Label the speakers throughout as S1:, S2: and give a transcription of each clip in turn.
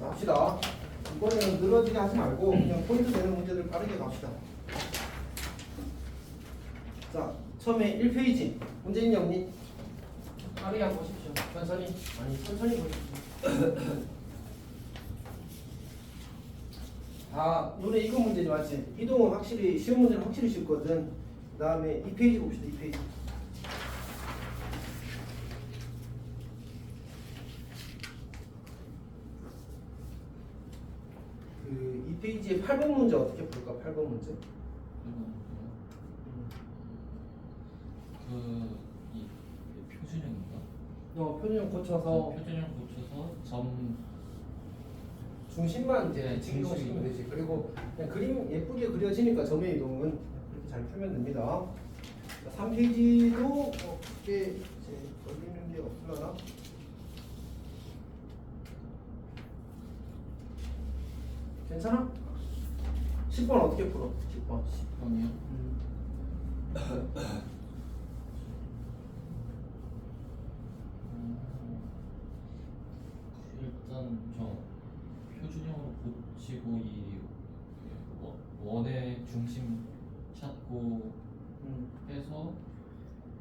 S1: 자, 합시다. 이번에는 늘어지게 하지 말고 그냥 포인트 되는 문제들 빠르게 갑시다. 자, 처음에 1페이지. 문제 있니 없니? 빠르게 한번 보십시오. 천천히. 아니, 천천히 보십시오. 아, 눈에 익은 문제지 맞지? 이동은 확실히, 쉬운 문제는 확실히 쉽거든. 그 다음에 2페이지 봅시다. 2페이지. 그 2페이지에 8번 문제 어떻게 풀까? 8번 문제.
S2: 이 표준형인가?
S1: 표준형 고쳐서
S2: 표준형 고쳐서 점
S1: 중심만 이제
S2: 네,
S1: 이동시키면 되지. 그리고 그냥 그림 예쁘게 그려지니까 점의 이동은 그렇게 잘 풀면 됩니다. 3페이지도 크게 이제 걸리는 게 없으려나? 괜찮아? 10번 어떻게 풀어? 10번.
S2: 10번이요? 일단 저 표준형으로 고치고 이 원의 중심 찾고 해서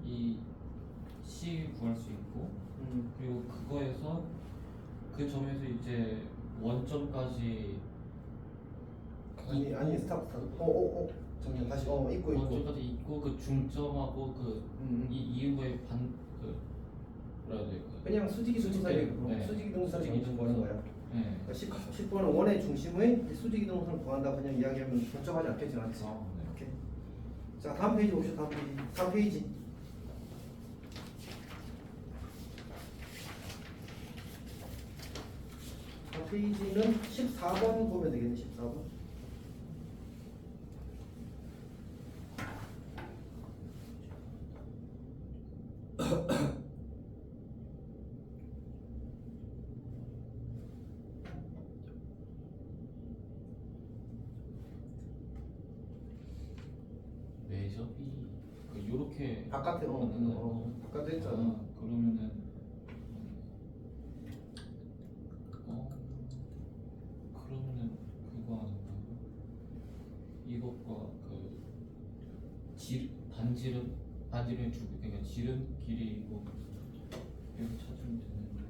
S2: 이 C 구할 수 있고 그리고 그거에서 그 점에서 이제 원점까지
S1: 아니 스탑. 잠깐 다시 있고
S2: 원점까지 있고 그 중점하고 그 이 이후에 뭐라 해야 될까?
S1: 그냥 수직이 동사에
S2: 네.
S1: 수직이 동사를
S2: 수직이
S1: 구하는 거야.
S2: 네.
S1: 10번은 원의 중심의 수직이 동사를 구한다 그냥 이야기하면 복잡하지 않겠지 않지?
S2: 아, 네.
S1: 오케이. 자 다음 페이지 봅시다. 다음 페이지. 4페이지는 14번 보면 되겠네. 14번.
S2: 매접이 요렇게
S1: 바깥에 바깥에 있잖아.
S2: 그러면은 그러면은 그거 아닌가요? 이것과 반지름의 주 그러니까 지름 길이고 이렇게 찾으면 되는데.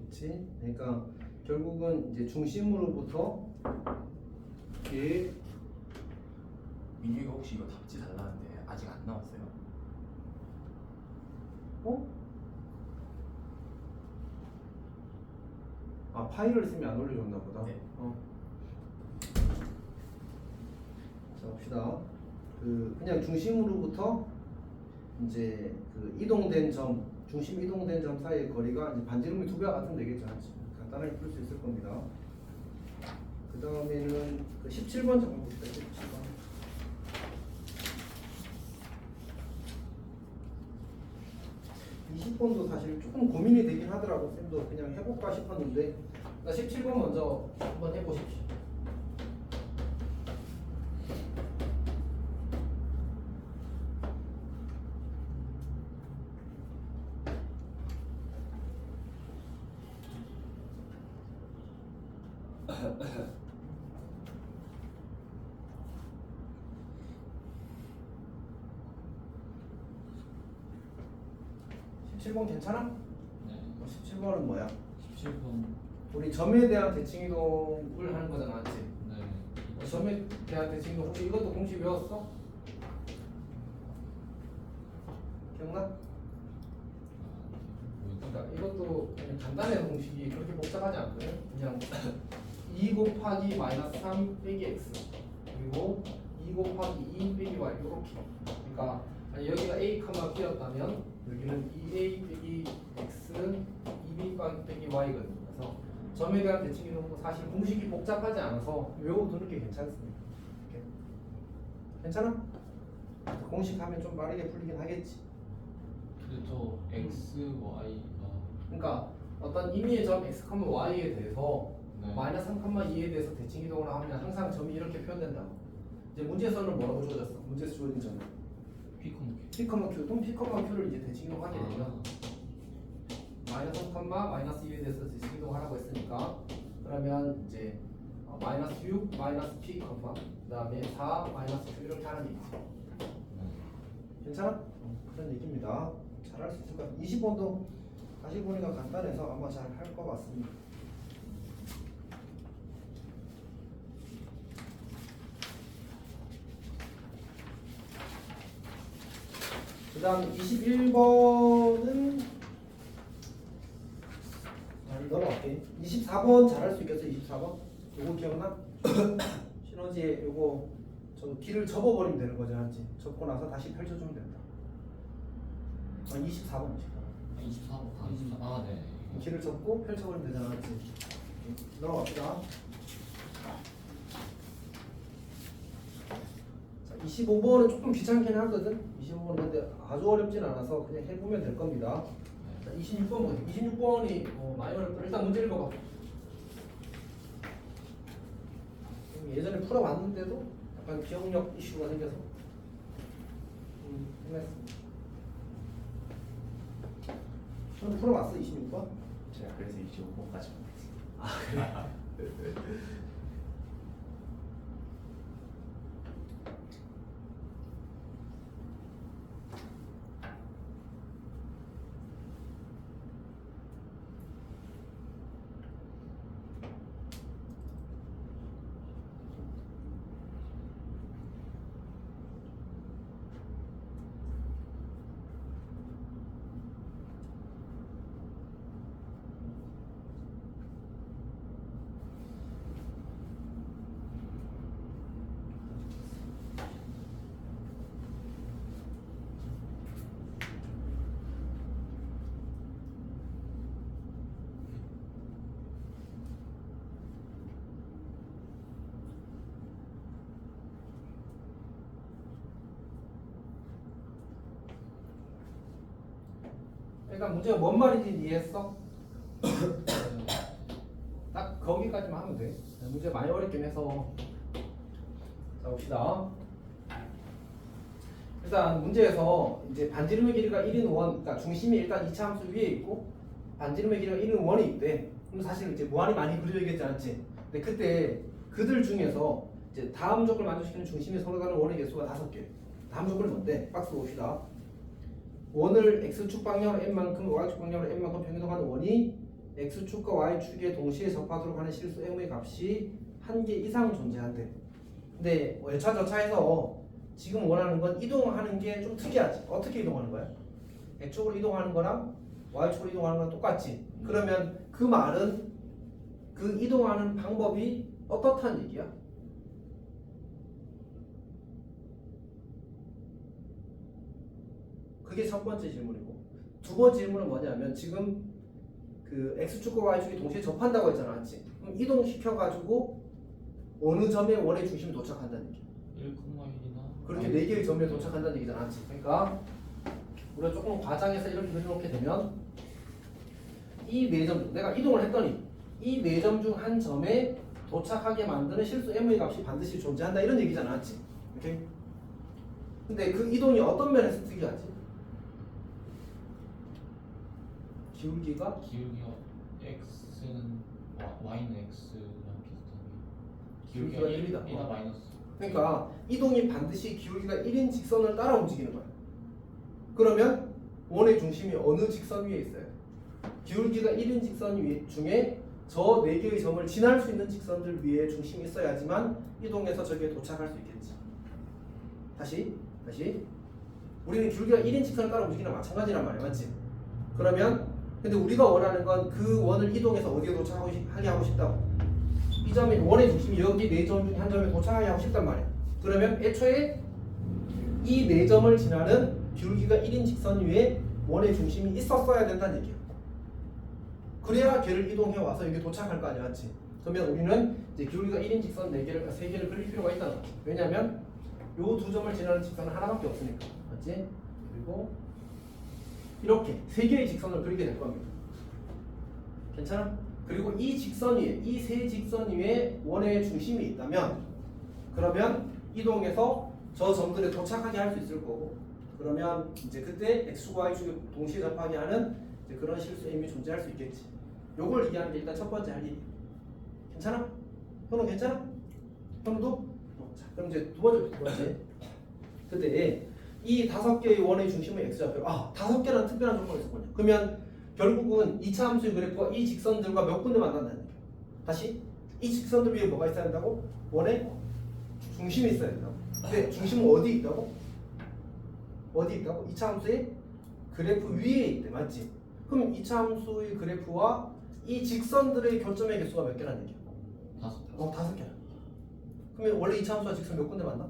S1: 그렇지? 그러니까 결국은 이제 중심으로부터 이렇게
S3: 민규가 혹시 이거 답지 달라는데 아직 안 나왔어요?
S1: 파일을 쓰면 안 올려줬나 보다.
S3: 네.
S1: 자 봅시다. 그냥 중심으로부터 이제 이동된 점, 중심 이동된 점 사이의 거리가 이제 반지름이 2배와 같으면 되겠죠. 간단하게 풀 수 있을 겁니다. 그 다음에는 17번 잠깐 봅시다. 17번. 20번도 사실 조금 고민이 되긴 하더라고. 쌤도 그냥 해볼까 싶었는데 17번 먼저 한번 해보십시오. 괜찮아?
S2: 네.
S1: 17번은 뭐야?
S2: 17번.
S1: 우리 점에 대한 대칭 이동을 하는 거잖아, 맞지?
S2: 네.
S1: 점에 대한 대칭 이동 혹시 이것도 공식 외웠어? 기억나? 그러니까 이것도 그냥 간단한 공식이 그렇게 복잡하지 않거든. 그냥 2 곱하기 마이너스 3 빼기 x 그리고 2 곱하기 2 빼기 y 이렇게. 그러니까 여기가 a, b였다면 여기는 2a 빼기 x는 2b 빼기 y거든요. 그래서 점에 대한 대칭 이동도 사실 공식이 복잡하지 않아서 외워두는 게 괜찮습니다. 이렇게. 괜찮아? 공식 하면 좀 빠르게 풀리긴 하겠지.
S2: 근데 저 x, y가
S1: 그러니까 어떤 임의의 점 x, y에 대해서
S2: 네.
S1: 마이너스 3, 2에 대해서 대칭 이동을 하면 항상 점이 이렇게 표현된다고. 이제 문제에서는 뭐라고 주어졌어? 문제에서 주어진 점은
S2: P,
S1: Q, 또는 P, Q를 이제 대칭 이동하게 되면 마이너스 3, 마이너스 2에 대해서 대칭 이동하라고 했으니까 그러면 그러면 이제 마이너스 6 마이너스 p 컴마 그 다음에 4 마이너스 q 이렇게 하는 게 있지. 괜찮아? 그런 얘기입니다. 잘할 수 있을 것 같아. 20번도 다시 보니까 간단해서 아마 잘 할 것 같습니다. 그 다음 21번은 넘어갈게. 24번 잘할 수 있겠어? 24번? 요거 기억나? 시너지에 요거 저 길을 접어버리면 되는 거죠, 알지? 접고 나서 다시 펼쳐주면 된다. 24번.
S2: 24번 아 네.
S1: 길을 접고 펼쳐버리면 되잖아, 알지? 넘어갑시다. 자, 25번은 조금 귀찮긴 하거든. 25번은 근데 아주 어렵진 않아서 그냥 해보면 될 겁니다. 자, 26번 보세요. 26번이 많이 어렵다. 일단 문제 읽어봐. 예전에 풀어봤는데도 약간 기억력 이슈가 생겨서 끝냈어. 저는 풀어봤어 26번?
S3: 제가 그래서 25번까지 못했어요.
S1: 아 그래? 일단 문제가 뭔 말인지 이해했어? 딱 거기까지만 하면 돼. 문제 많이 어렵긴 해서. 자 봅시다. 일단 문제에서 이제 반지름의 길이가 1인 원, 그러니까 중심이 일단 2차 함수 위에 있고 반지름의 길이가 1인 원이 있대. 그럼 사실 이제 무한히 많이 그려지겠지 않지? 근데 그때 그들 중에서 이제 다음 조건을 만족시키는 중심이 서로 다른 원의 개수가 5개. 다음 조건이 뭔데? 박스 봅시다. 원을 x축 방향으로 n만큼 y축 방향으로 n만큼 평행이동하는 원이 x축과 y축에 동시에 접하도록 하는 실수 m의 값이 한 개 이상 존재한대. 근데 여차저차해서 지금 원하는 건 이동하는 게 좀 특이하지. 어떻게 이동하는 거야? x축으로 이동하는 거랑 y축으로 이동하는 거랑 똑같지. 그러면 그 말은 그 이동하는 방법이 어떻다는 얘기야? 그게 첫 번째 질문이고, 두 번째 질문은 뭐냐면 지금 그 x축과 y축이 동시에 접한다고 했잖아, 맞지? 그럼 이동시켜가지고 어느 점에 원의 중심이 도착한다는 얘기.
S2: 1,1이나
S1: 그렇게 네 개의 점에 도착한다는 얘기잖아, 맞지? 그러니까 우리가 조금 과장해서 이렇게 그려놓게 되면 이 네 점 중, 내가 이동을 했더니 이 네 점 중 한 점에 도착하게 만드는 실수 m의 값이 반드시 존재한다 이런 얘기잖아, 맞지? 오케이? 근데 그 이동이 어떤 면에서 특이하지? 기울기가
S2: x는 y는 x랑 비슷하게
S1: 기울기가 1이다.
S2: 1이나 마이너스.
S1: 그러니까 이동이 반드시 기울기가 1인 직선을 따라 움직이는 거야. 그러면 원의 중심이 어느 직선 위에 있어요? 기울기가 1인 직선 중에 저 4개의 점을 지날 수 있는 직선들 위에 중심이 있어야지만 이동해서 저기에 도착할 수 있겠지. 다시 우리는 기울기가 1인 직선을 따라 움직이는 건 마찬가지란 말이야, 맞지? 그러면 근데 우리가 원하는 건 그 원을 이동해서 어디에 도착하게 하고 싶다고. 이 점이 원의 중심이 여기 4점 중 한 점에 도착하게 하고 싶단 말이야. 그러면 애초에 이 4점을 지나는 기울기가 1인 직선 위에 원의 중심이 있었어야 된다는 얘기야. 그래야 걔를 이동해 와서 여기 도착할 거 아니야, 맞지? 그러면 우리는 이제 기울기가 1인 직선 3개를 그릴 필요가 있다는 거야. 왜냐면 요 두 점을 지나는 직선은 하나밖에 없으니까, 맞지? 그리고 이렇게 3개의 직선을 그리게 될 겁니다. 괜찮아? 그리고 이 직선 위에, 이 세 직선 위에 원의 중심이 있다면 그러면 이동해서 저 점들에 도착하게 할 수 있을 거고, 그러면 이제 그때 x축과 y축이 동시에 접하게 하는 이제 그런 실수 m이 존재할 수 있겠지. 요걸 얘기하는 게 일단 첫 번째 할 일이. 괜찮아? 현우 괜찮아? 현우도? 자, 그럼 이제 두 번째. 그때 이 5개의 원의 중심의 x좌표 5개라는 특별한 조건이 있었군요. 그러면 결국은 2차 함수의 그래프가 이 직선들과 몇 군데 만난다는 얘기예요. 다시 이 직선들 위에 뭐가 있어야 된다고? 원의 중심이 있어야 된다고. 근데 중심은 어디 있다고? 어디 있다고? 2차 함수의 그래프 위에 있대. 맞지? 그럼 2차 함수의 그래프와 이 직선들의 교점의 개수가 몇 개라는 얘기야? 5개라. 그러면 원래 2차 함수와 직선 몇 군데 만나?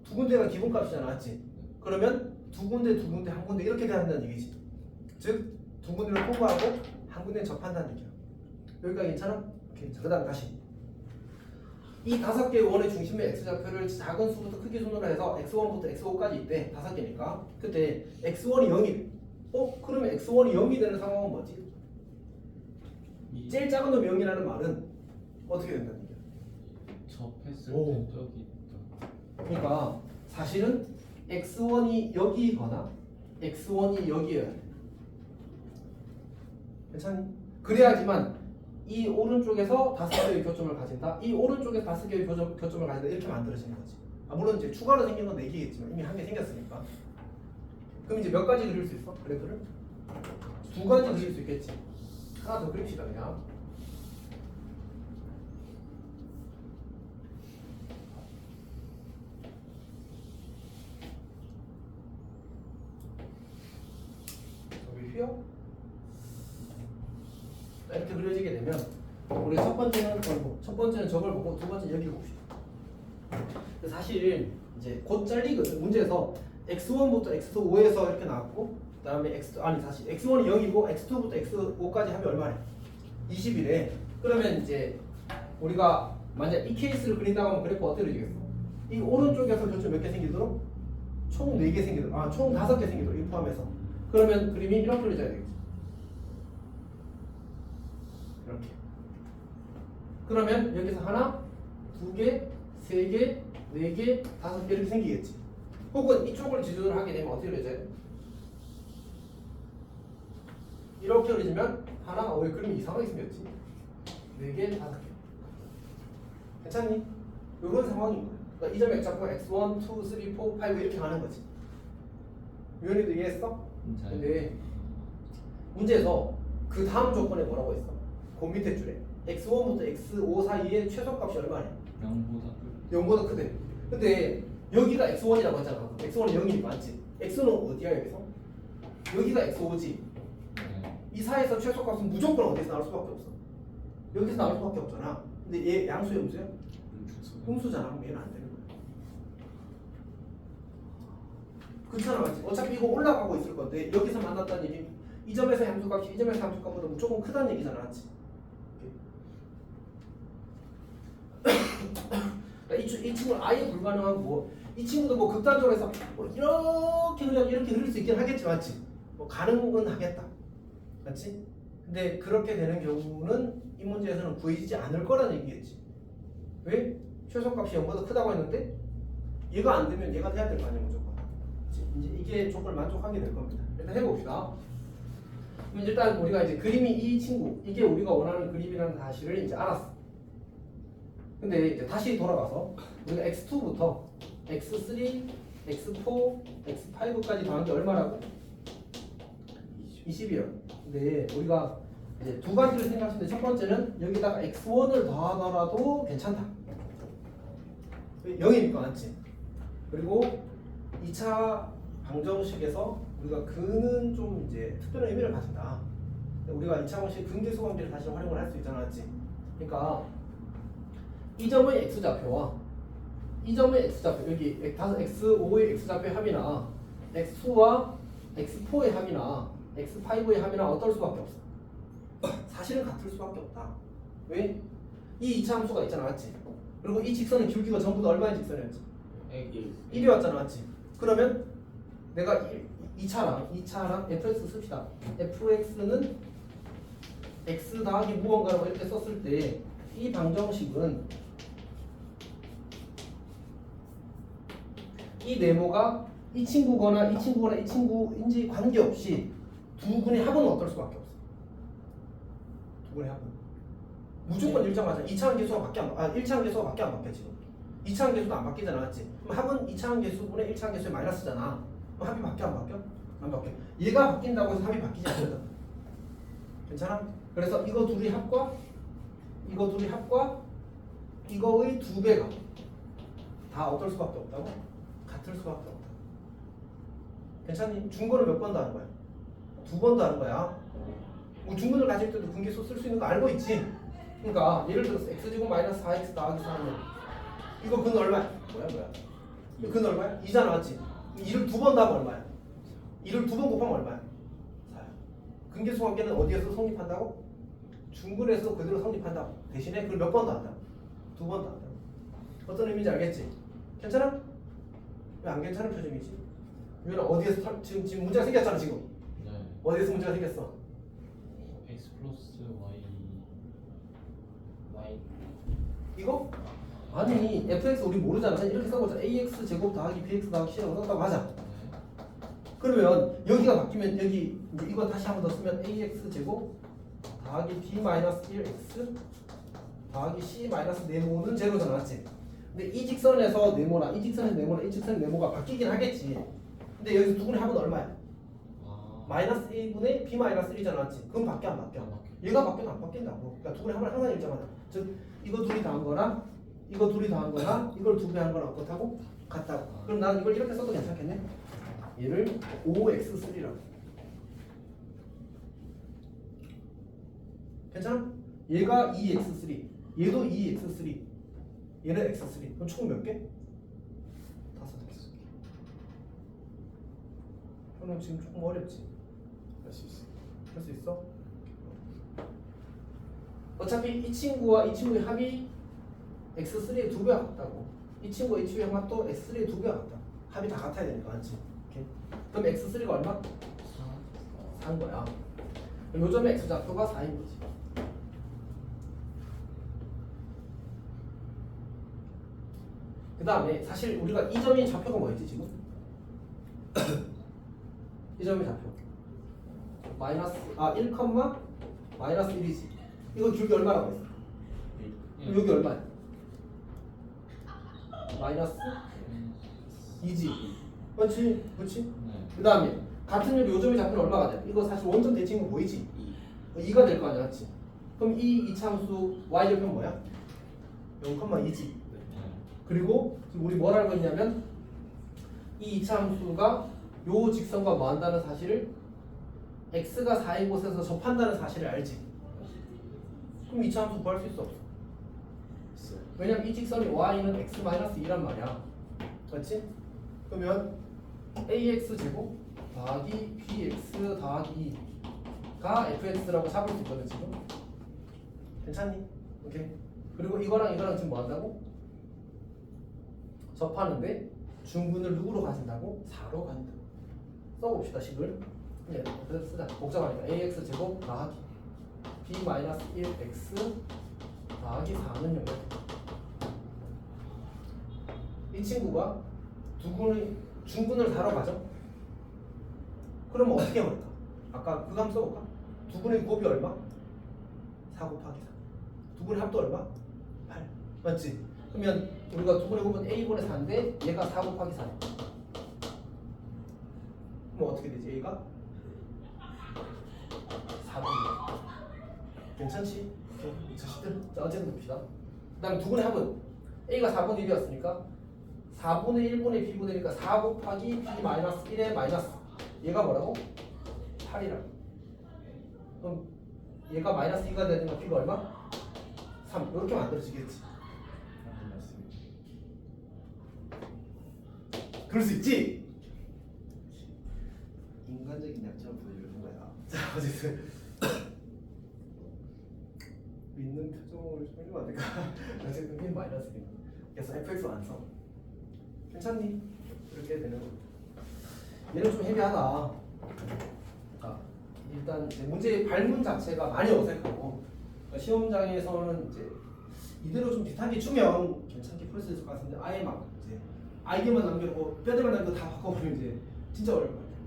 S1: 두 군데가 기본값이잖아. 맞지? 그러면 두 군데, 한 군데 이렇게 돼야 한다는 얘기지. 즉, 두 군데를 통과하고 한 군데는 접한다는 얘기야. 여기까지 괜찮아? 오케이. 자, 그 다음 다시. 이 5개의 원의 중심의 x좌표를 작은 수부터 크기 순으로 해서 x1부터 x5까지 있대. 5개니까. 그때 x1이 0이 그러면 x1이 0이 되는 상황은 뭐지? 제일 작은 놈이 0이라는 말은 어떻게 된다는 얘기야?
S2: 접했을
S1: 오.
S2: 때 저기 있다.
S1: 그러니까 사실은 x1이 여기거나 x1이 여기여야 돼. 괜찮니? 그래야지만 이 오른쪽에서 5개의 교점을 가진다. 이 오른쪽에서 5개의 교점을 가진다. 이렇게 만들어지는 거지. 물론 이제 추가로 생긴 건 4개겠지만 이미 1개 생겼으니까. 그럼 이제 몇 가지 그릴 수 있어? 그래프를? 2가지 그릴 수 있겠지. 하나 더 그립시다 그냥. 여기 휘어? 이렇게 그려지게 되면 우리 첫 번째는 저걸 보고 두 번째는 여기를 봅시다. 사실 이제 곧 잘리거든. 문제에서 x1부터 x5에서 이렇게 나왔고 그다음에 사실 x1이 0이고 x2부터 x5까지 하면 얼마래? 20이래. 그러면 이제 우리가 만약 이 케이스를 그린다고 하면 그래프 어떻게 그리겠어? 이 오른쪽에서 교점 몇 개 생기도록? 총 4개 생기도록. 총 5개 생기도록 이 포함해서. 그러면 그림이 이렇게 그려져야 되겠지. 이렇게. 그러면 여기서 하나, 2개, 3개, 4개, 5개 이렇게 생기겠지. 혹은 이쪽을 지도를 하게 되면 어떻게 그려져요? 이렇게 그려지면 하나, 왜 그림이 이상하게 생겼지? 4개, 5개. 괜찮니? 이런 상황인 거야. 그러니까 이 점의 x좌표가 x1, 2, 3, 4, 5 이렇게 가는 거지. 유연이도 이해했어? 근데 문제에서 그 다음 조건에 뭐라고 했어? 그 밑에 줄에 x1부터 x5 사이의 최소값이 얼마래? 0보다 크대. 근데 여기가 x1이라고 했잖아. x1은 0이니까 맞지? x는 어디야 여기서? 여기가 x5지. 이 사이에서 최소값은 무조건 어디서 나올 수밖에 없어. 여기서 나올 수밖에 없잖아. 근데 얘 양수야 음수야? 음수잖아. 그럼 얘는 안 되는 거야. 그렇잖아 맞지? 어차피 이거 올라가고 있을 건데 여기서 만났다는 얘기 이 점에서 함수값이 이 점에서 함수값보다 무조건 크다는 얘기잖아 맞지? 이 친구는 아예 불가능하고 이 친구도 뭐 극단적으로 해서 뭐 이렇게 그릴 수 있긴 하겠지 맞지? 뭐 가능은 하겠다 맞지? 근데 그렇게 되는 경우는 이 문제에서는 구해지지 않을 거라는 얘기겠지. 왜? 최소값이 0보다 크다고 했는데 얘가 안 되면 얘가 돼야 될 거 아니야 무조건. 이제 이게 조건을 만족하게 될 겁니다. 일단 해봅시다. 그럼 일단 우리가 이제 그림이 이 친구 이게 우리가 원하는 그림이라는 사실을 이제 알았어. 근데 이제 다시 돌아가서 우리가 x2부터 x3, x4, x5까지 더한 게 얼마라고? 20이요. 근데 우리가 이제 두 가지를 생각하시는데 첫 번째는 여기다가 x1을 더하더라도 괜찮다. 0이니까 맞지? 그리고 2차 방정식에서 우리가 근은 좀 이제 특별한 의미를 가진다. 우리가 2차 방식 근계수 관계를 다시 활용을 할 수 있잖아, 맞지? 그러니까 이 점의 x좌표와 이 점의 x좌표 여기 x5의 x좌표의 합이나 x2와 x4의 합이나 x5의 합이나 어떨 수밖에 없어. 사실은 같을 수밖에 없다. 왜? 이 2차 함수가 있잖아, 맞지? 그리고 이 직선의 줄기가 전부 다 얼마의 직선이었지? 1이었잖아, 맞지? 그러면 내가 2차랑 fx 씁시다. fx는 x 더하기 무언가라고 이렇게 썼을 때 이 방정식은 이 네모가 이 친구거나 이 친구거나 이 친구인지 관계없이 두 근의 합은 어떨 수밖에 없어. 두 근의 합은 무조건 일정하잖아. 2차원 계수가 밖에 안 1차원 계수가 밖에 안 바뀌어 지금. 2차원 계수도 안 바뀌잖아, 맞지? 그럼 합은 2차원 계수분의 1차원 계수의 마이너스잖아. 그럼 합이 바뀌어 안 바뀌어? 안 바뀌어. 얘가 바뀐다고 해서 합이 바뀌지 않거든. 괜찮아? 그래서 이거 둘이 합과 이거의 2배가 다 어떨 수밖에 없다고? 같을 수밖에 없다. 괜찮니? 중거를 몇 번 더 하는 거야? 2번 더 하는 거야. 뭐 중근을 가질 때도 분계수 쓸 수 있는 거 알고 있지? 그러니까 예를 들어서 x제곱 마이너스 4x 더하기 4는 이거 근 얼마야? 뭐야? 이거 근 얼마야? 2잖아, 맞지? 2를 2번 더하면 얼마야? 2를 2번 곱하면 얼마야? 4야. 근계수 관계는 어디에서 성립한다고? 중근에서 그대로 성립한다. 대신에 그걸 몇 번 더 한다? 2번 더 한다. 어떤 의미인지 알겠지? 괜찮아? 왜 안 괜찮은 표정이지? 이거는 어디에서 지금 문제가 생겼잖아 지금.
S2: 네.
S1: 어디에서 문제가 생겼어?
S2: x 플러스 y
S1: 이거? 아니 fx 우리 모르잖아. 그냥 이렇게 써보자. ax 제곱 더하기 bx 더하기 c라고 썼다고 하자.
S2: 네.
S1: 그러면 여기가 바뀌면 여기 이제 이거 다시 한 번 더 쓰면 ax 제곱 더하기 b 마이너스 1x 더하기 c 마이너스 네모는 제로잖아, 맞지? 근데 이 직선에서 네모나 이 직선에서 네모나 이 직선에서 네모가 바뀌긴 하겠지. 근데 여기서 두분의 합은 얼마야? 마이너스 1분의 b 마이너스 1이잖아, 맞지? 그럼 바뀌어 안 바뀌어? 얘가 바뀌어도 안 바뀐다고. 그러니까 두분의 합은 항상 일정하다. 즉 이거 둘이 더한 거랑 이거 둘이 더한 거랑 이걸 2배 한 거랑 어떻다고? 같다고. 그럼 나는 이걸 이렇게 써도 괜찮겠네? 얘를 5x3라고. 괜찮아? 얘가 2x3, 얘도 2x3, 얘는 x3. 그럼 총 몇 개? 5개. 그럼 지금 조금 어렵지?
S3: 할 수 있어.
S1: 할 수 있어? 어차피 이 친구와 이 친구의 합이 x3의 2배가 같다고. 이 친구와 이 친구의 합도 x3의 2배가 같다. 합이 다 같아야 되니까, 맞지? 오케이. 그럼 x3가 얼마? 4인 거야. 그럼 요점의 x좌표가 4인 거지. 그 다음에 사실 우리가 이 점의 좌표가 뭐였지 지금? 이 점의 좌표 마이너스 1, 마이너스 1이지. 이거 길기 얼마라고 했어? 그럼 여기 얼마야? 마이너스 2지. 그렇지? 그렇지?
S2: 네.
S1: 그 다음에 같은 요점의 좌표는 얼마가 돼? 이거 사실 원점 대칭인 거 보이지? 2가 될 거 아니야, 맞지? 그럼 이 이차함수 y절편 뭐야? 0,2지. 그리고 지금 우리 뭘 알고 있냐면 이 이차함수가 요 직선과 뭐 한다는 사실을 x가 4인 곳에서 접한다는 사실을 알지. 그럼 이차함수 구할 수 있어 없어? 왜냐면 이 직선이 y는 x-2란 말이야. 맞지? 그러면 ax 제곱 더하기 bx 더하기 2가 fx라고 잡을 수 있거든 지금. 괜찮니? 오케이. 그리고 이거랑 지금 뭐 한다고? 접하는데 중근을 누구로 가진다고? 4로 가진다고. 써봅시다 식을. 네, 그래서 쓰자. 복잡하니까 ax 제곱 더하기 b 마이너스 1x 더하기 4는 0. 이 친구가 중근을 4로 가죠? 그러면 어떻게 할까? 아까 그거 한번 써볼까? 두근의 곱이 얼마? 4 곱하기 4. 두근의 합도 얼마? 8. 맞지? 그러면 우리가 두근의 곱은 a분의 4인데 얘가 4 곱하기 4. 그럼 어떻게 되지? a가 4분의 1. 괜찮지? 자식들. 자, 어쨌든 봅시다. 그 다음에 두근의 합은 a가 4분의 1이었으니까 4분의 1분의 b분의니까 4 곱하기 b 마이너스 1의 마이너스. 얘가 뭐라고? 8이라고. 그럼 얘가 마이너스 2가 되니까 b가 얼마? 3. 이렇게 만들어지겠지. 그럴 수 있지?
S3: 인간적인 약점을 보여주는 거야.
S1: 자, 어쨌든 믿는 표정을 좀 해주면 안 될까? 어쨌든 1 마이너스 1. 그래서 fx 완성. 괜찮니? 이렇게 되는 거. 얘는 좀 헤비하다. 자, 일단 이제 문제의 발문 자체가 많이 어색하고 그러니까 시험장에서는 이제 이대로 좀 비슷하게 주면 괜찮게 풀 수 있을 것 같은데 아예 막 이제 아이디어만 남겨놓고 뼈대만 남겨 다 바꿔버리면 이제 진짜 어려울 것 같아요.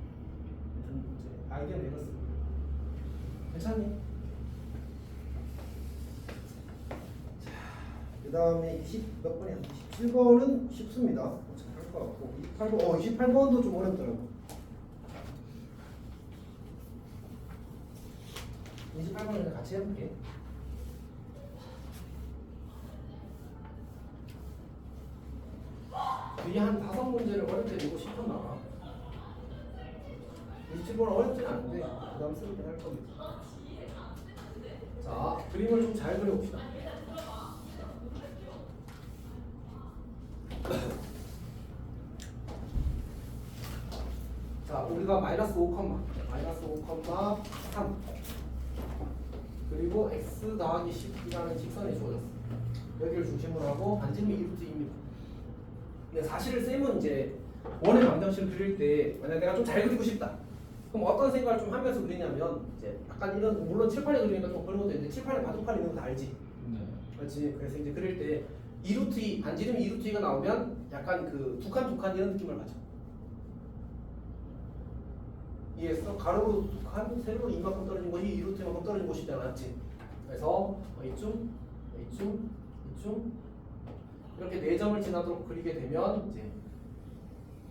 S1: 일단 이제 아이디어는 내봤습니다. 괜찮니? 그 다음에 20 몇 번이야? 27번은 쉽습니다. 할 것 같고 28번 28번도 좀 어렵더라고. 28번은 같이 해볼게. 뒤에 한 5문제를 어렵게 내고 싶었나 봐. 27번은 어렵진 않은데 부담스럽긴 할 겁니다. 자, 그림을 좀 잘 그려봅시다. 자, 우리가 마이너스 5, 3 그리고 x 더하기 10이라는 직선이 주어졌어. 여기를 중심으로 하고 반지름이 2루트입니다. 근데 사실 쌤은 이제 원의 방정식을 그릴 때 만약 내가 좀 잘 그리고 싶다. 그럼 어떤 생각을 좀 하면서 그리냐면 이제 약간 이런 물론 칠판에 그리니까 좀 그런 것도 있는데 칠판에 바둑판 있는 거 다 알지?
S2: 네.
S1: 그렇지. 그래서 이제 그릴 때 2루트 2 반지름 2루트 2가 나오면 약간 그 두 칸 이런 느낌을 가져. 이해했어? 가로로 두 칸, 세로로 이만큼 떨어진 것이 2루트 이만큼 떨어진 곳이잖아, 맞지? 그래서 이쯤 이렇게 4점을 지나도록 그리게 되면 이제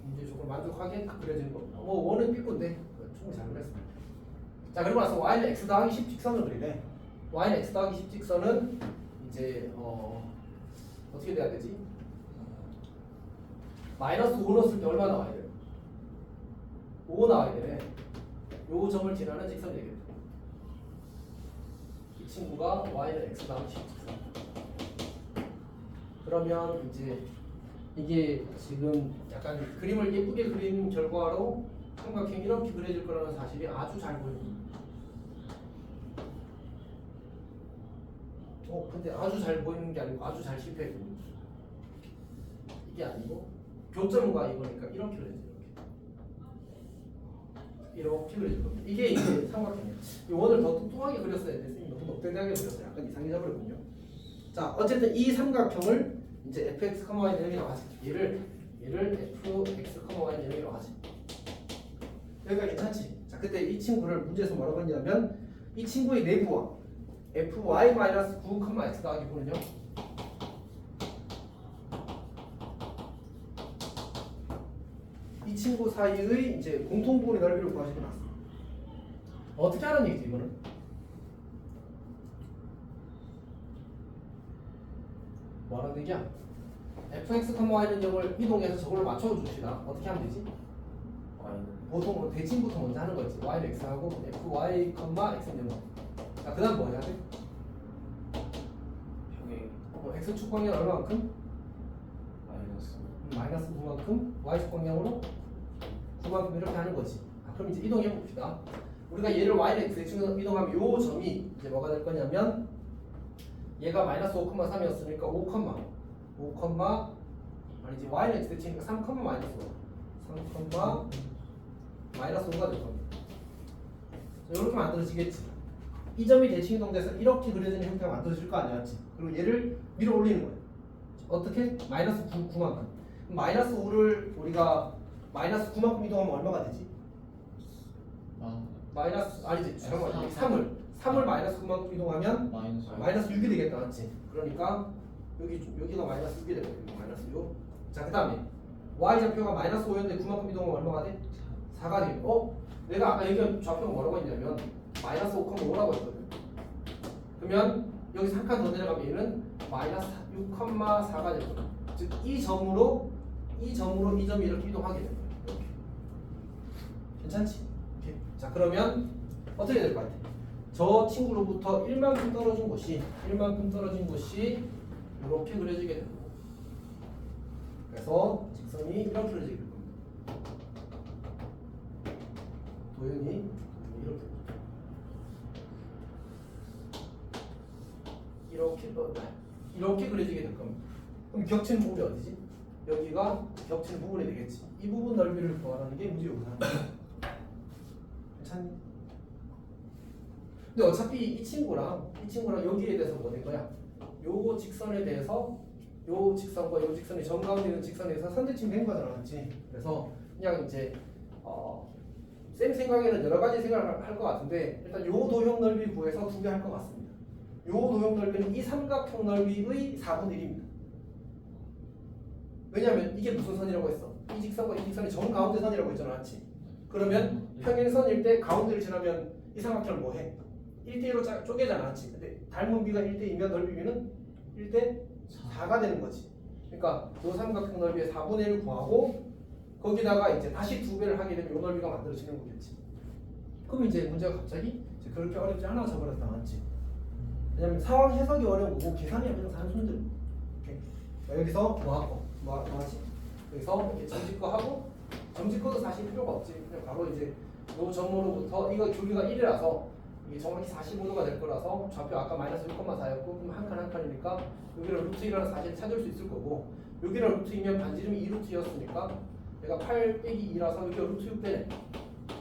S1: 문제적으로 만족하게 딱 그려지는 겁니다. 뭐 원은 삐꼰데 충분히 잘 그렸습니다. 자, 그리고 나서 y는 x 더하기 10 직선을 그리래. y는 x 더하기 10 직선은 이제 어떻게 돼야 되지? 마이너스 5 넣었을 때 얼마 나와야 돼요? 5 나와야 되네. 요 점을 지나는 직선이 되겠다. 이 친구가 y는 x 더하기 10 직선. 그러면 이제 이게 지금 약간 그림을 예쁘게 그린 결과로 삼각형이 이렇게 그려질 거라는 사실이 아주 잘 보입니다. 근데 아주 잘 보이는 게 아니고 아주 잘 실패했군요. 이게 아니고 교점과 이거니까 이렇게 그려져요. 이렇게 그려질 겁니다. 이게 이제 삼각형이에요. 이 원을 더 뚱뚱하게 그렸어야 돼. 선생님이 너무 넉대하게 그렸어요. 약간 이상해져 버렸군요. 자, 어쨌든 이 삼각형을 이제 fx, y 내용이라고 하지. 얘를 fx, y 내용이라고 하지. 여기가 괜찮지? 자, 그때 이 친구를 문제에서 뭐라고 했냐면 이 친구의 내부와 fy-9, x 더하기 9는요. 이 친구 사이의 이제 공통분의 넓이를 구하시면 나왔습니다. 어떻게 하는 얘기지 이거는? 뭐 하는 얘기야? fx, y는 점을 이동해서 저걸 맞춰줍시다. 어떻게 하면 되지? 보통 대칭부터 먼저 하는 거지. y는 x하고 fy, x는 0. 자, 그 다음 뭐 해야 돼?
S3: 형이
S1: x축 방향 얼마만큼?
S3: 마이너스
S1: 마이너스 9만큼 y축 방향으로 9만큼 이렇게 하는 거지. 그럼 이제 이동해 봅시다. 우리가 얘를 y는 x에 이동하면 요 점이 이제 뭐가 될 거냐면 얘가 마이너스 5,3이었으니까 5, 아니지 y는 x 대칭이니까 3, 마이너스 5 3, 마이너스 5가 될 겁니다. 이렇게 만들어지겠지. 이 점이 대칭 이동돼서 이렇게 그려지는 형태가 만들어질 거 아니야, 맞지? 그리고 얘를 밀어 올리는 거야. 어떻게? 마이너스 9만큼. 마이너스 5를 우리가 마이너스 9만큼 이동하면 얼마가 되지? 마이너스 아니지. 잠깐만. 3을 마이너스 9만큼 이동하면 마이너스 6이 되겠다, 맞지? 그러니까 여기가 마이너스 6이 되거든요. 마이너스 6. 자, 그 다음에 y 좌표가 마이너스 5였는데 9만큼 이동하면 얼마가 돼? 4가 되겠고. 내가 아까 얘기한 좌표가 뭐라고 했냐면 마이너스 5,5라고 했거든. 그러면 여기서 한 칸 더 내려가면 얘는 마이너스 6,4가 될 거야. 즉 이 점으로 이 점이 이렇게 이동하게 될 거야. 이렇게. 괜찮지? 이렇게. 자, 그러면 어떻게 될 것 같아? 저 친구로부터 1만큼 떨어진 곳이 이렇게 그려지게 됩니다. 그래서 직선이 이렇게 그려지게 됩니다. 도형이 이렇게 그려지게 될 겁니다. 그럼 겹치는 부분이 어디지? 여기가 겹치는 부분이 되겠지. 이 부분 넓이를 구하라는 게 문제 요구사항. 괜찮니? 근데 어차피 이 친구랑 여기에 대해서 뭐 된 거야? 요거 직선에 대해서 요 직선과 요 직선이 점 가운데 있는 직선에서 선대칭 된 거잖아, 맞지? 그래서 그냥 이제 쌤 생각에는 여러 가지 생각을 할 것 같은데 일단 요 도형 넓이 구해서 두 개 할 것 같습니다. 요 도형 넓이는 이 삼각형 넓이의 4분의 1입니다. 왜냐면 이게 무슨 선이라고 했어? 이 직선과 이 직선이 정 가운데 선이라고 했잖아, 맞지? 그러면 평행선일 때 가운데를 지나면 이 삼각형을 뭐 해? 1대1로 쪼개잖아, 맞지? 근데 닮은 비가 1대2면 넓이 비는 1대 4가 되는 거지. 그러니까 요 삼각형 넓이의 4분의 1을 구하고 거기다가 이제 다시 2배를 하게 되면 요 넓이가 만들어지는 거겠지. 그럼 이제 문제가 갑자기 이제 그렇게 어렵지 않아 져버렸다, 맞지? 왜냐면 상황 해석이 어려운 거고 계산이 그냥 단순들. 이렇게. 여기서 뭐하지? 여기서 이렇게 점집거 하고 점집거도 사실 필요가 없지. 그냥 바로 이제 요 점으로부터 이거 길이가 1이라서 이게 정확히 45도가 될 거라서 좌표 아까 마이너스 1,4였고 그럼 한 칸 한 칸이니까 여기를 루트 1이라는 사실을 찾을 수 있을 거고 여기를 루트 2면 반지름이 2루트였으니까 얘가 8 빼기 2라서 여기가 루트 6 되네.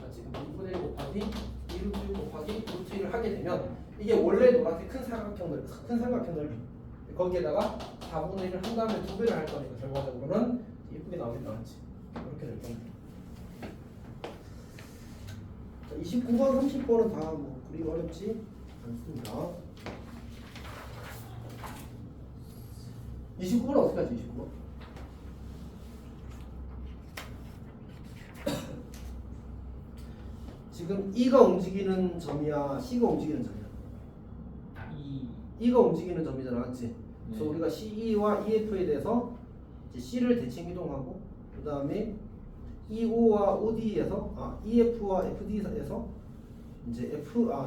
S1: 맞지? 2분의 1 곱하기 2루트 6 곱하기 루트 1을 하게 되면 이게 원래 노란색 큰 삼각형 넓이 거기에다가 4분의 1을 한 다음에 2배를 할 거니까 결과적으로는 예쁘게 나오겠다, 맞지? 그렇게 될 겁니다. 29번, 30번은 다 뭐 그리 어렵지 않습니다. 29번은 어떻게 하지? 29번? 지금 E가 움직이는 점이야, C가 움직이는 점이야? E가 움직이는 점이잖아, 맞지? 그래서 우리가 CE와 EF에 대해서 이제 C를 대칭 이동하고 그 다음에 EO와 OD에서 EF와 FD에서 이제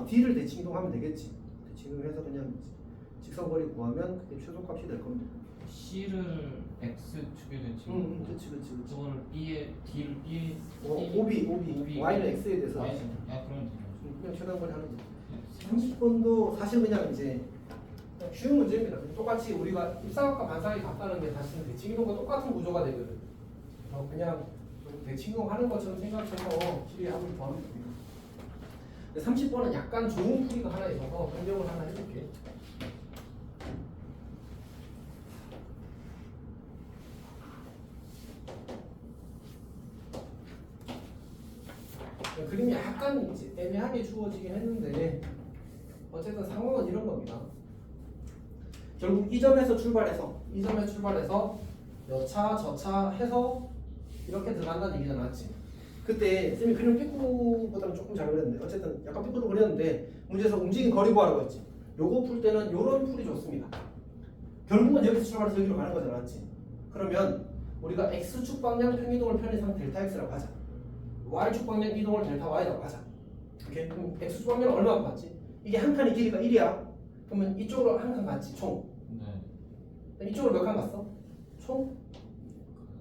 S1: D를 대칭 이동하면 되겠지. 대칭 이동해서 그냥 직선거리 구하면 그게 최소값이 될 겁니다.
S2: C를 X축에 대칭.
S1: 그렇지.
S2: 저거를 B에 D를 B에
S1: OB, Y는 X에 대해서
S2: 그러면 되죠.
S1: 그냥 최단거리 하는 거지. 30번도 사실 그냥 이제 쉬운 문제입니다. 똑같이 우리가 입사각과 반사각이 같다는 게 사실은 대칭 이동과 똑같은 구조가 되거든. 그냥 대칭 이동 하는 것처럼 생각해서 실리합을 더하면 됩니다. 30번은 약간 좋은 풀이가 하나 있어서 변경을 하나 해볼게. 그림이 약간 이제 애매하게 주어지긴 했는데 어쨌든 상황은 이런 겁니다. 결국 이 점에서 출발해서 여차 저차 해서 이렇게 들어간다는 얘기잖아, 맞지? 그때 쌤이 그림 삐꾸보다는 조금 잘 그렸는데 어쨌든 약간 삐꾸도 그렸는데 문제에서 움직인 거리 구하라고 했지. 요거 풀 때는 요런 풀이 좋습니다. 결국은 여기서 출발해서 여기로 가는 거잖아, 맞지? 그러면 우리가 X축 방향 평이동을 편의상 델타 X라고 하자. Y축 방향 이동을 델타 Y라고 하자. 오케이? 그럼 X축 방향은 얼마큼 갔지? 이게 한 칸의 길이가 1이야. 그러면 이쪽으로 한 칸 갔지, 총.
S2: 네.
S1: 이쪽으로 몇 칸 갔어? 총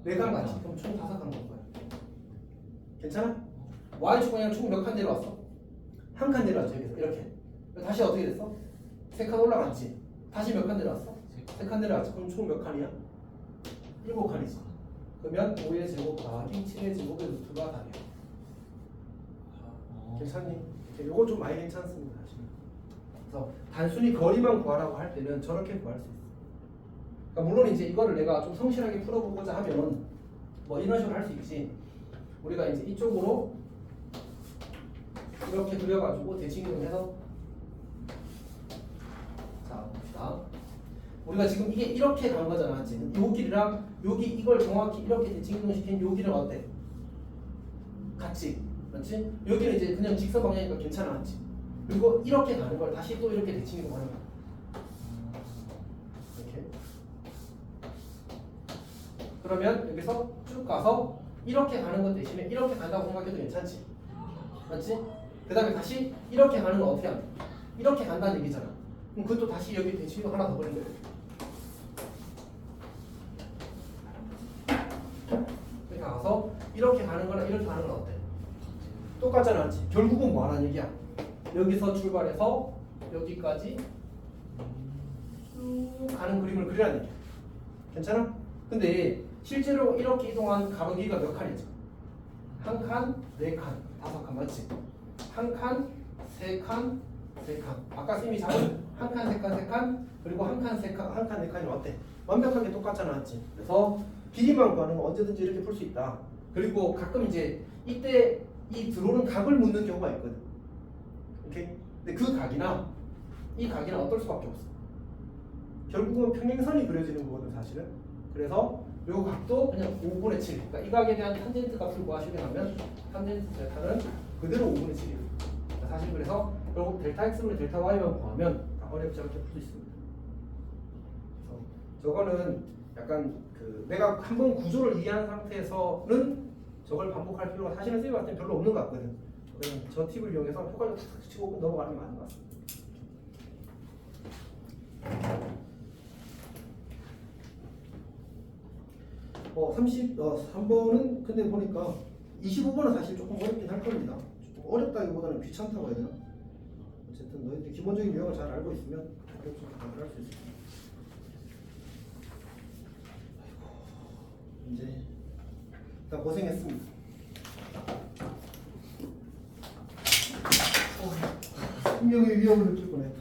S1: 4칸 갔지. 그럼 총 5칸 간 거야. 괜찮아? Y축 방향 총 몇 칸 내려왔어? 한 칸 내려왔죠, 여기서. 이렇게. 다시 어떻게 됐어? 3칸 올라갔지. 다시 몇 칸 내려왔어? 3칸 내려왔지. 그럼 총 몇 칸이야? 7칸이지. 그러면 5의 제곱 더하기 7의 제곱의 루트가 답이야. 괜찮니? 이거 좀 많이 괜찮습니다. 사실. 그래서 단순히 거리만 구하라고 할 때는 저렇게 구할 수 있어. 그러니까 물론 이제 이거를 내가 좀 성실하게 풀어보고자 하면 뭐 이런 식으로 할 수 있지. 우리가 이제 이쪽으로 이렇게 그려가지고 대칭이동해서 자 봅시다. 우리가 지금 이게 이렇게 간 거잖아, 맞지? 요 길이랑 여기 이걸 정확히 이렇게 대칭이동시킨 요 길은 어때? 같지? 맞지? 여기는 이제 그냥 직선 방향이니까 괜찮아, 맞지? 그리고 이렇게 가는 걸 다시 또 이렇게 대칭이동하는 거야. 이렇게. 그러면 여기서 쭉 가서 이렇게 가는 것 대신에 이렇게 간다고 생각해도 괜찮지? 맞지? 그 다음에 다시 이렇게 가는 건 어떻게 하냐? 이렇게 간다는 얘기잖아. 그럼 그것도 다시 여기 대칭이동 하나 더 버리면 돼. 이렇게 가서 이렇게 가는 거랑 이렇게 가는 건 어때? 똑같잖아, 맞지? 결국은 뭐 하라는 얘기야? 여기서 출발해서 여기까지 쭉 가는 그림을 그리라는 얘기야. 괜찮아? 근데 실제로 이렇게 이동한 가로 길이가 몇 칸이죠? 한 칸, 4칸, 5칸 맞지? 한 칸, 3칸, 3칸. 아까 쌤이 잡은 한 칸, 3칸, 3칸 그리고 한 칸, 3칸, 한 칸, 4칸이 어때? 완벽하게 똑같잖아, 맞지? 그래서 길이만 구하는 건 언제든지 이렇게 풀 수 있다. 그리고 가끔 이제 이때 이 들어오는 각을 묻는 경우가 있거든. 오케이? 근데 그 각이나 이 가기는 어떨 수밖에 없어. 결국은 평행선이 그려지는 거거든 사실은. 그래서 이 각도 그냥 5분의 7. 그러니까 이 각에 대한 탄젠트 값을 구하시게 되면 탄젠트 제타는 그대로 5분의 7이에요. 그러니까 사실 그래서 결국 델타 x분의 델타 y만 구하면 다 어렵지 않게 풀 수 있습니다. 그래서 저거는 약간 그 내가 한번 구조를 이해한 상태에서는 저걸 반복할 필요가 사실은 쌤이 봤을 때 별로 없는 것 같거든. 그냥 저 팁을 이용해서 효과를 탁 치고 넘어가는 게 맞는 것 같습니다. 3번은 근데 보니까 25번은 사실 조금 어렵긴 할 겁니다. 조금 어렵다기보다는 귀찮다고 해야 되나? 어쨌든 너희들 기본적인 유형을 잘 알고 있으면 어렵지 않게 할 수 있을 거야. 아이고, 이제 다 고생했습니다. 분명히 위험을 느낄 뻔했다.